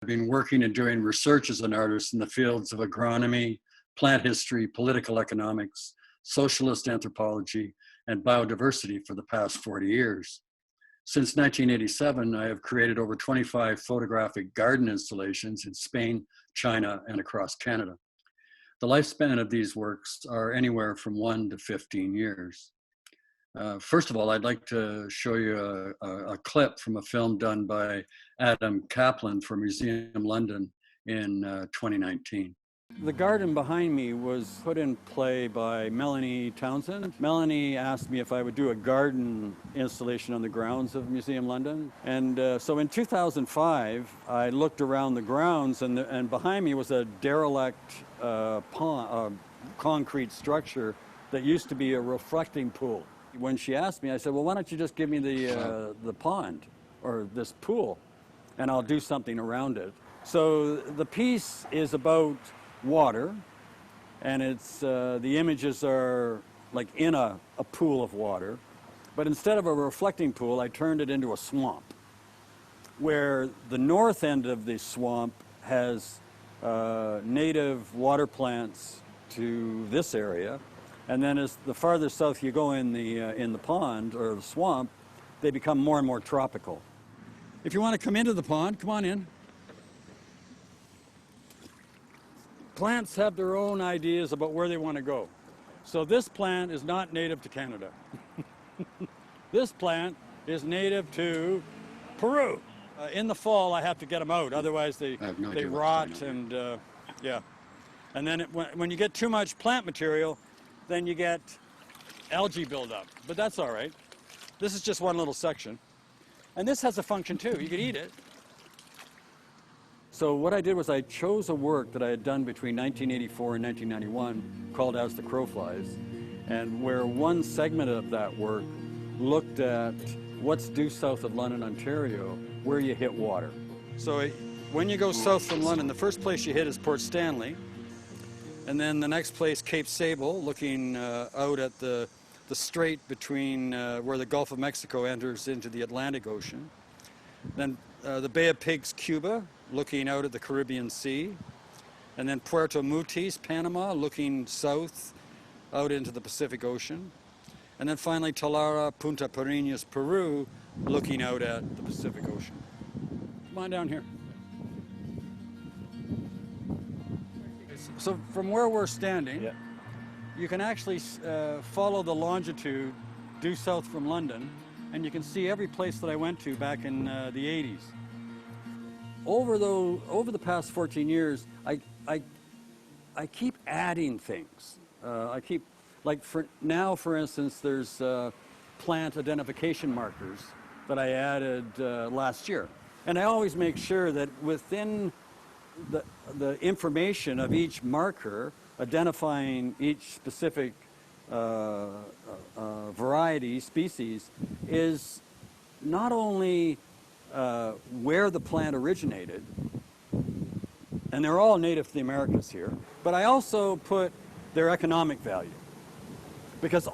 been working and doing research as an artist in the fields of agronomy, plant history, political economics, socialist anthropology, and biodiversity for the past 40 years. Since 1987, I have created over 25 photographic garden installations in Spain, China, and across Canada. The lifespan of these works are anywhere from 1 to 15 years. First of all, I'd like to show you a clip from a film done by Adam Kaplan for Museum London in 2019. The garden behind me was put in play by Melanie Townsend. Melanie asked me if I would do a garden installation on the grounds of Museum London. And so in 2005, I looked around the grounds, and behind me was a derelict concrete structure that used to be a reflecting pool. When she asked me, I said, well, why don't you just give me the pond or this pool, and I'll do something around it. So the piece is about water, and it's the images are like in a pool of water, but instead of a reflecting pool, I turned it into a swamp, where the north end of the swamp has native water plants to this area, and then as the farther south you go in the pond or the swamp, they become more and more tropical. If you want to come into the pond, come on in. Plants have their own ideas about where they want to go. So this plant is not native to Canada. This plant is native to Peru. In the fall, I have to get them out, otherwise they rot and yeah. And then when you get too much plant material, then you get algae buildup, but that's all right. This is just one little section. And this has a function too, you could eat it. So what I did was I chose a work that I had done between 1984 and 1991 called As the Crow Flies, and where one segment of that work looked at what's due south of London, Ontario, where you hit water. So when you go south from London, the first place you hit is Port Stanley, and then the next place, Cape Sable, looking out at the strait between where the Gulf of Mexico enters into the Atlantic Ocean. Then the Bay of Pigs, Cuba, looking out at the Caribbean Sea. And then Puerto Mutis, Panama, looking south out into the Pacific Ocean. And then finally Talara, Punta Pereñas, Peru, looking out at the Pacific Ocean. Come on down here. So from where we're standing, yeah, you can actually follow the longitude due south from London, and you can see every place that I went to back in the 80s. Over the past 14 years, I keep adding things. I keep, like for instance, there's plant identification markers that I added last year. And I always make sure that within the information of each marker, identifying each specific variety, species, is not only where the plant originated, and they're all native to the Americas here, but I also put their economic value, because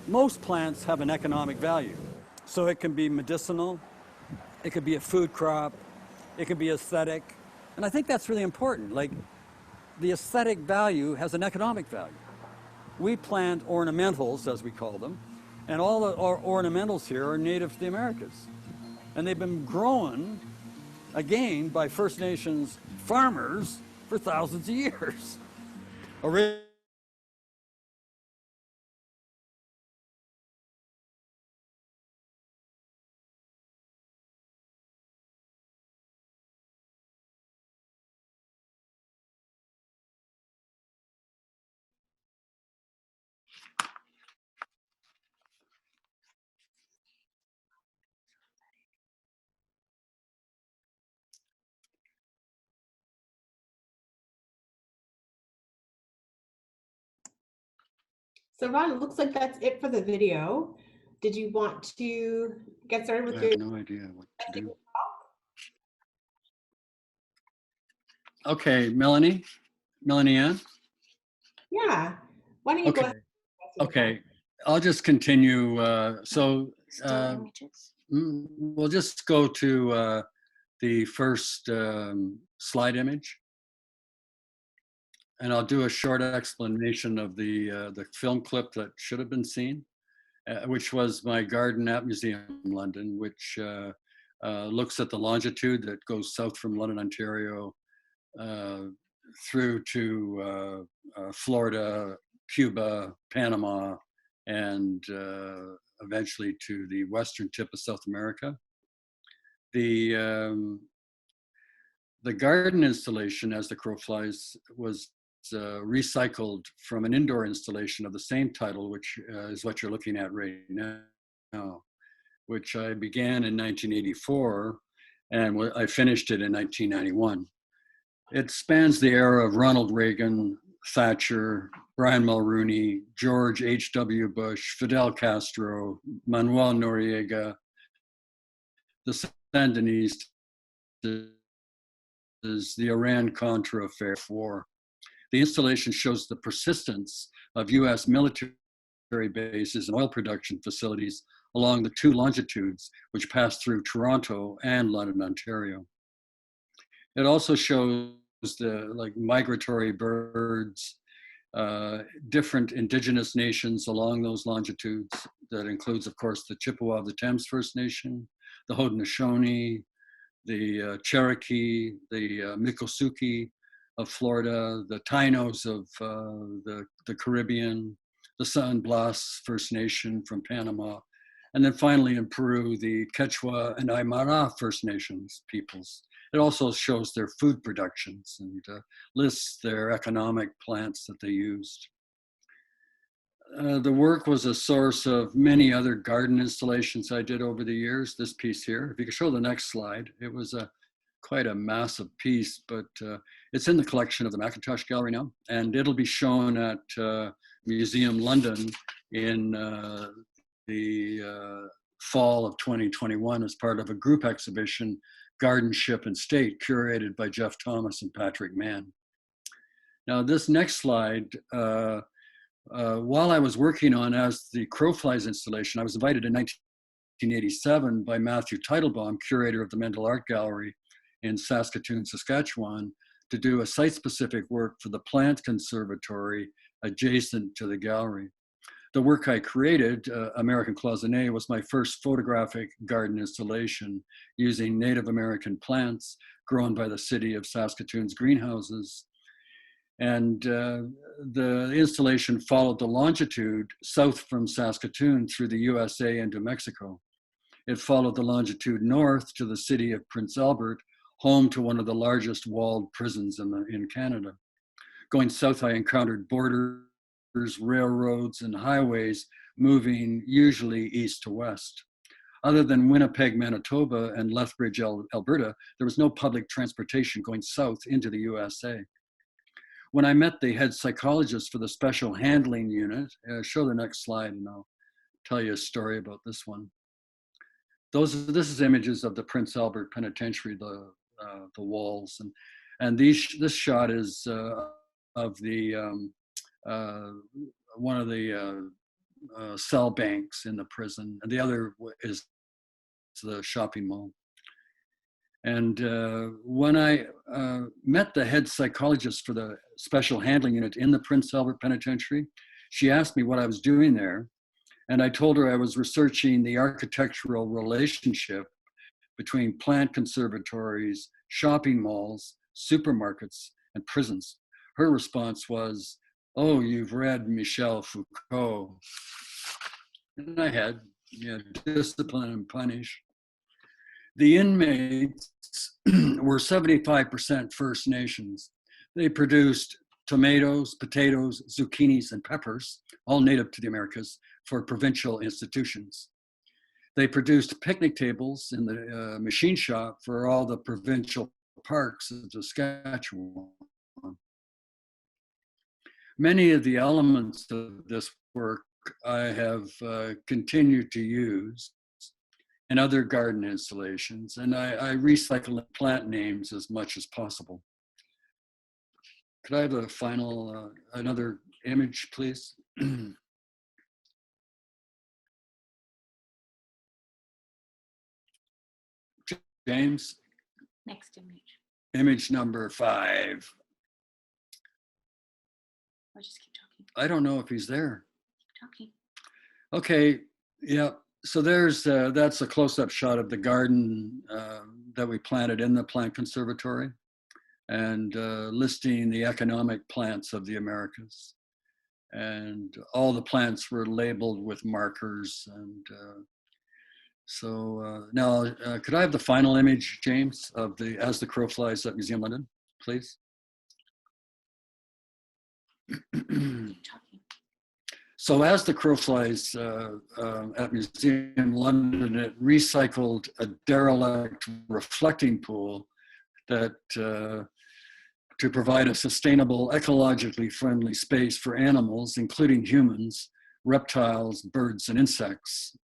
most plants have an economic value. So it can be medicinal, it could be a food crop, it could be aesthetic, and I think that's really important. Like, the aesthetic value has an economic value. We plant ornamentals, as we call them, and all our ornamentals here are native to the Americas. And they've been grown, again, by First Nations farmers for thousands of years. So Ron, it looks like that's it for the video. Did you want to get started with I have no idea what to do. Okay, Melanie Ann? Yeah, why don't you go ahead? Okay, I'll just continue. We'll just go to the first slide image. And I'll do a short explanation of the film clip that should have been seen, which was my garden at Museum London, which looks at the longitude that goes south from London, Ontario, through to Florida, Cuba, Panama, and eventually to the western tip of South America. The garden installation, as the crow flies, was recycled from an indoor installation of the same title, which is what you're looking at right now, which I began in 1984, and I finished it in 1991. It spans the era of Ronald Reagan, Thatcher, Brian Mulroney, George H.W. Bush, Fidel Castro, Manuel Noriega, the Sandinistas, the Iran-Contra affair war. The installation shows the persistence of US military bases and oil production facilities along the two longitudes which pass through Toronto and London, Ontario. It also shows the migratory birds, different indigenous nations along those longitudes. That includes, of course, the Chippewa of the Thames First Nation, the Haudenosaunee, the Cherokee, the Miccosukee of Florida, the Tainos of the Caribbean, the San Blas First Nation from Panama, and then finally in Peru, the Quechua and Aymara First Nations peoples. It also shows their food productions and lists their economic plants that they used. The work was a source of many other garden installations I did over the years. This piece here, if you could show the next slide, it was quite a massive piece, but it's in the collection of the Mackintosh Gallery now, and it'll be shown at Museum London in the fall of 2021 as part of a group exhibition, Garden, Ship, and State, curated by Jeff Thomas and Patrick Mann. Now, this next slide, while I was working on As the Crow Flies installation, I was invited in 1987 by Matthew Teitelbaum, curator of the Mendel Art Gallery in Saskatoon, Saskatchewan, to do a site-specific work for the plant conservatory adjacent to the gallery. The work I created, American Cloisonne, was my first photographic garden installation using Native American plants grown by the city of Saskatoon's greenhouses. And the installation followed the longitude south from Saskatoon through the USA into Mexico. It followed the longitude north to the city of Prince Albert, home to one of the largest walled prisons in Canada. Going south, I encountered borders, railroads, and highways moving usually east to west. Other than Winnipeg, Manitoba, and Lethbridge, Alberta, there was no public transportation going south into the USA. When I met the head psychologist for the special handling unit, show the next slide and I'll tell you a story about this one. This is images of the Prince Albert Penitentiary, the walls, and this shot is of the one of the cell banks in the prison, and the other is the shopping mall. And when I met the head psychologist for the special handling unit in the Prince Albert Penitentiary, she asked me what I was doing there. And I told her I was researching the architectural relationship between plant conservatories, shopping malls, supermarkets, and prisons. Her response was, "Oh, you've read Michel Foucault." And I had, Discipline and Punish. The inmates were 75% First Nations. They produced tomatoes, potatoes, zucchinis, and peppers, all native to the Americas, for provincial institutions. They produced picnic tables in the machine shop for all the provincial parks of Saskatchewan. Many of the elements of this work I have continued to use in other garden installations, and I recycle plant names as much as possible. Could I have a final, another image, please? James? Next image. Image number 5. I'll just keep talking. I don't know if he's there. Keep talking. Okay, yeah. So that's a close-up shot of the garden that we planted in the plant conservatory, and listing the economic plants of the Americas. And all the plants were labeled with markers. And now, could I have the final image, James, of the As the Crow Flies at Museum London, please? Keep talking. So as the crow flies at Museum London, it recycled a derelict reflecting pool that to provide a sustainable, ecologically friendly space for animals, including humans, reptiles, birds, and insects.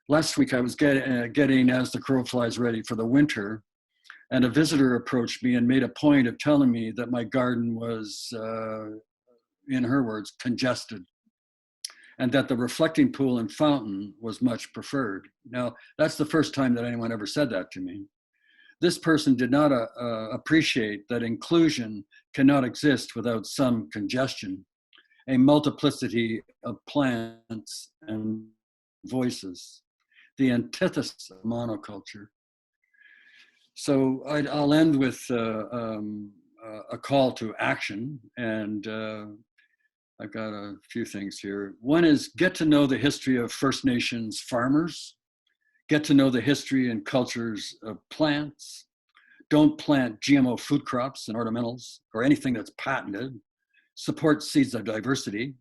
Last week I was getting As the Crow Flies ready for the winter, and a visitor approached me and made a point of telling me that my garden was, in her words, congested, and that the reflecting pool and fountain was much preferred. Now, that's the first time that anyone ever said that to me. This person did not appreciate that inclusion cannot exist without some congestion, a multiplicity of plants and voices, the antithesis of monoculture. So I'll end with a call to action, and I've got a few things here. One is get to know the history of First Nations farmers, get to know the history and cultures of plants. Don't plant GMO food crops and ornamentals or anything that's patented. Support seeds of diversity,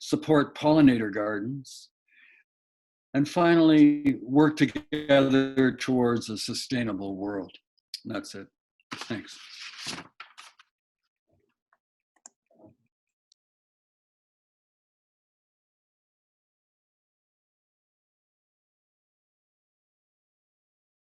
support pollinator gardens, and finally, work together towards a sustainable world. And that's it. Thanks.